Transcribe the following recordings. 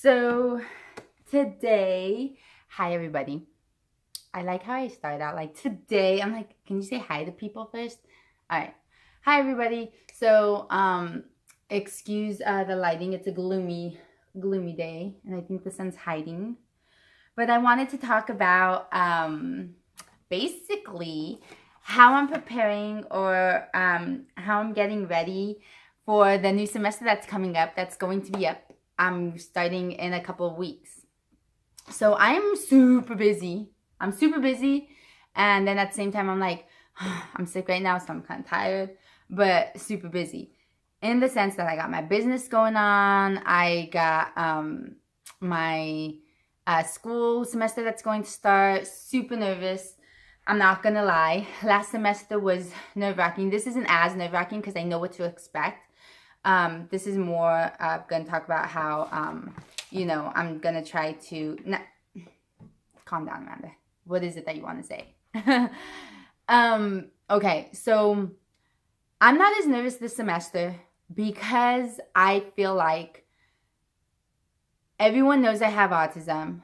So today, hi everybody. I like how I start out like today. I'm like, can you say hi to people first? All right. Hi everybody. So, excuse the lighting. It's a gloomy day, and I think the sun's hiding. But I wanted to talk about basically how I'm preparing or how I'm getting ready for the new semester that's coming up. That's going to be up. I'm starting in a couple of weeks. So I'm super busy. And then at the same time, I'm like, I'm sick right now, so I'm kind of tired, but super busy. In the sense that I got my business going on. I got my school semester that's going to start. Super nervous. I'm not going to lie. Last semester was nerve-wracking. This isn't as nerve-wracking because I know what to expect. This is more going to talk about how, I'm going to try to... Calm down, Amanda. What is it that you want to say? Okay, so I'm not as nervous this semester because I feel like everyone knows I have autism,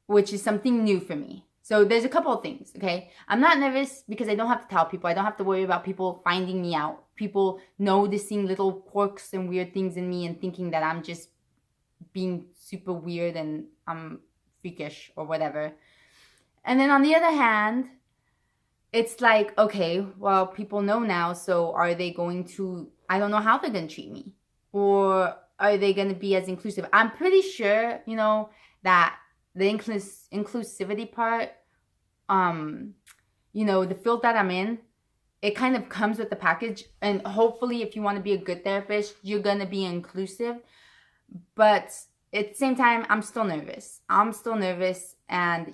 which is something new for me. So there's a couple of things, okay? I'm not nervous because I don't have to tell people. I don't have to worry about people finding me out. People noticing little quirks and weird things in me and thinking that I'm just being super weird and I'm freakish or whatever. And then on the other hand, it's like, okay, well, people know now, so are they going to, I don't know how they're going to treat me. Or are they going to be as inclusive? I'm pretty sure, that the inclusivity part, the field that I'm in, it kind of comes with the package. And hopefully, if you want to be a good therapist, you're going to be inclusive. But at the same time, I'm still nervous. And,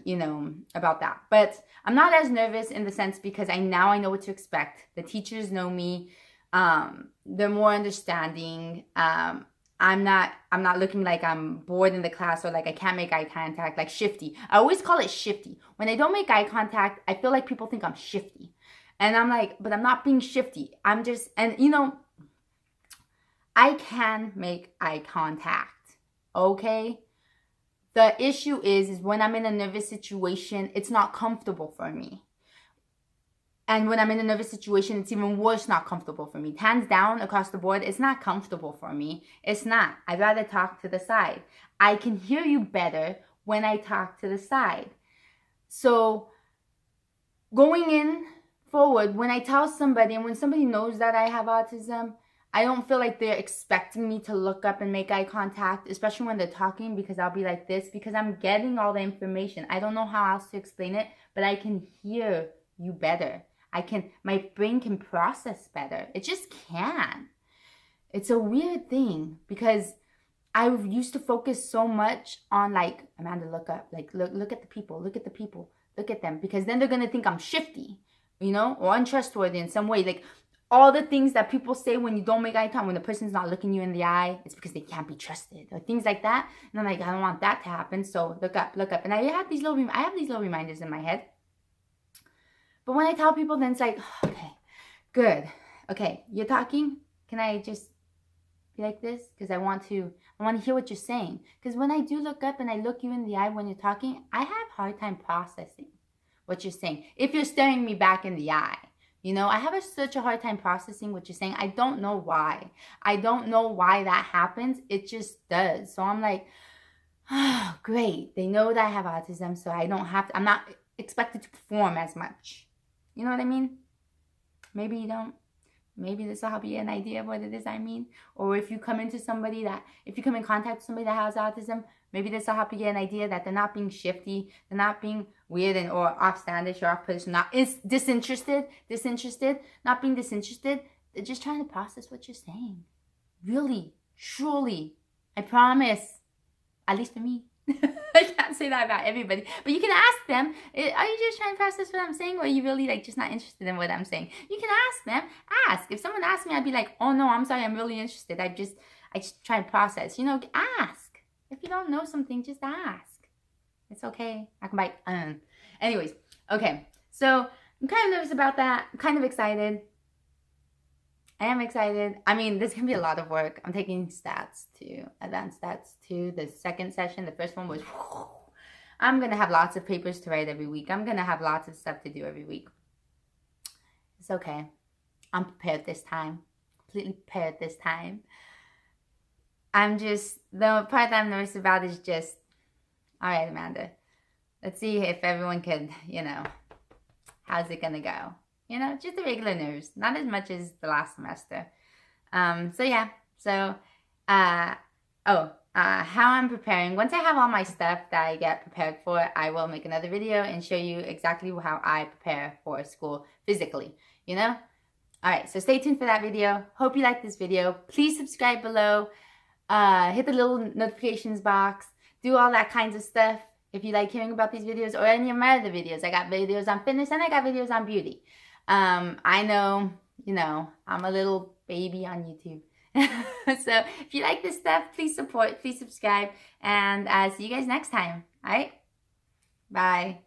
about that. But I'm not as nervous in the sense because I know what to expect. The teachers know me. They're more understanding. I'm not looking like I'm bored in the class or like I can't make eye contact, like shifty. I always call it shifty. When I don't make eye contact, I feel like people think I'm shifty. And I'm like, but I'm not being shifty. I'm just, and I can make eye contact, okay? The issue is when I'm in a nervous situation, it's not comfortable for me. And when I'm in a nervous situation, it's even worse not comfortable for me. Hands down, across the board, it's not comfortable for me. It's not. I'd rather talk to the side. I can hear you better when I talk to the side. So going in forward, when I tell somebody, and when somebody knows that I have autism, I don't feel like they're expecting me to look up and make eye contact, especially when they're talking, because I'll be like this, because I'm getting all the information. I don't know how else to explain it, but I can hear you better. My brain can process better. It just can. It's a weird thing because I used to focus so much on like, Amanda, look up, like look at the people, look at them, because then they're going to think I'm shifty, or untrustworthy in some way. Like all the things that people say when you don't make eye contact, when the person's not looking you in the eye, it's because they can't be trusted or things like that. And I'm like, I don't want that to happen. So look up. And I have these little reminders in my head. But when I tell people, then it's like, okay, good. Okay, you're talking. Can I just be like this? Because I want to hear what you're saying. Because when I do look up and I look you in the eye when you're talking, I have a hard time processing what you're saying. If you're staring me back in the eye, I have such a hard time processing what you're saying. I don't know why. I don't know why that happens. It just does. So I'm like, oh, great. They know that I have autism, so I'm not expected to perform as much. You know what I mean? Maybe you don't. Maybe this will help you get an idea of what it is I mean. Or if you come in contact with somebody that has autism, maybe this will help you get an idea that they're not being shifty, they're not being weird or offstandish or off-putting, not disinterested, not being disinterested. They're just trying to process what you're saying. Really, truly, I promise. At least for me. I can't say that about everybody. But you can ask them, are you just trying to process what I'm saying? Or are you really like just not interested in what I'm saying? You can ask them. Ask. If someone asks me, I'd be like, oh no, I'm sorry, I'm really interested. I just try to process. Ask. If you don't know something, just ask. It's okay. I can bite. Anyways, okay. So I'm kind of nervous about that. I'm kind of excited. I am excited. I mean, there's gonna be a lot of work. I'm taking stats too, advanced stats too. The second session, the first one was, I'm gonna have lots of papers to write every week. I'm gonna have lots of stuff to do every week. It's okay. I'm prepared this time. Completely prepared this time. The part that I'm nervous about is just, all right, Amanda, let's see if everyone could, how's it gonna go? Just the regular nerves, not as much as the last semester. How I'm preparing. Once I have all my stuff that I get prepared for, I will make another video and show you exactly how I prepare for school physically, All right, so stay tuned for that video. Hope you like this video. Please subscribe below. Hit the little notifications box. Do all that kinds of stuff if you like hearing about these videos or any of my other videos. I got videos on fitness and I got videos on beauty. I know, I'm a little baby on YouTube. So if you like this stuff, please support, please subscribe, and see you guys next time. All right? Bye.